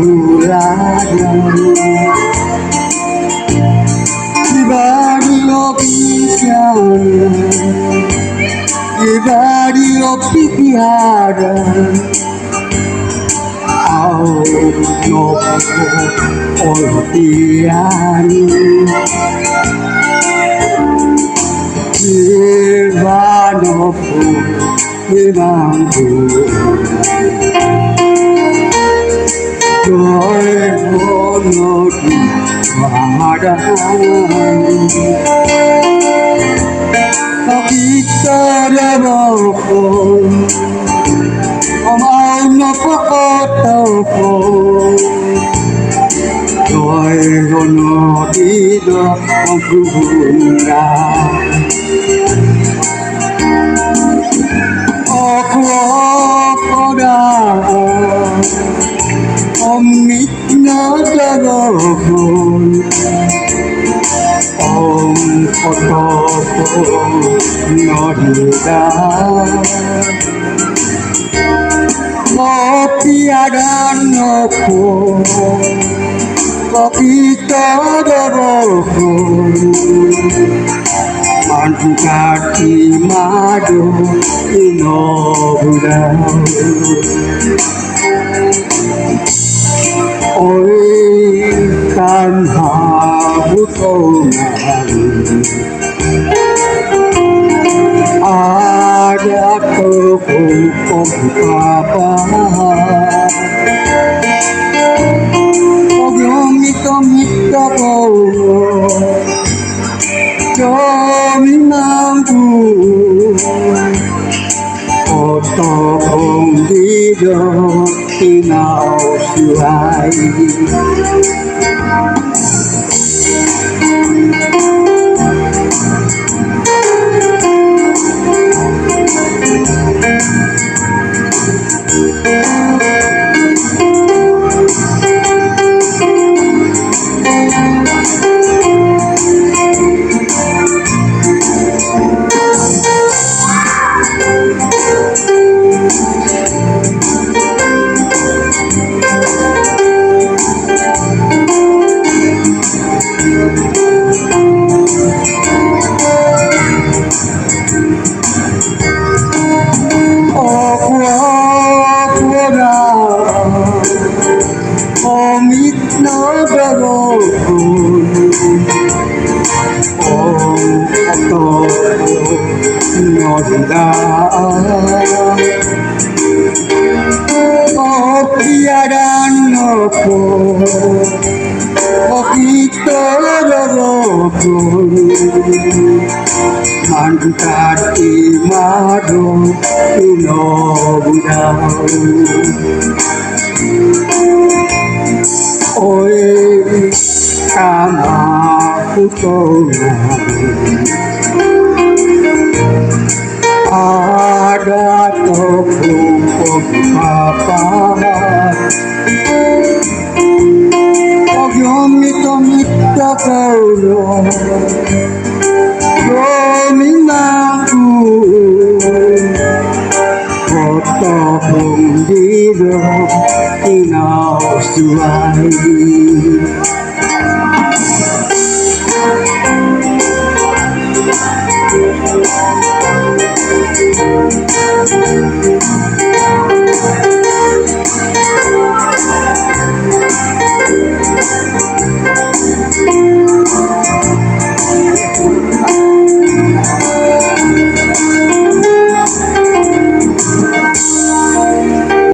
tauladan pribadi pikiran pribadi pikiran au nopo oltiani Ivanopo Ivangu Joy Monodi Mahadani Kita Devopo Omau Nopo Otopo Joy Monodi Ompugunda Mitna Jagapun Om Potopun Nodida Tiada nopo Kita Jagapun Manjukati Madu Inobuda Oi tanha butongan ada toko papa Ogyo mita kono Jomi mampu Oto kondido Inau suai Tiada nopo kita rokok Mantati madu ino budau Oi kama putongan ada toko papa Ogyo mita kaulo Dominaku Koto pundido Inau suai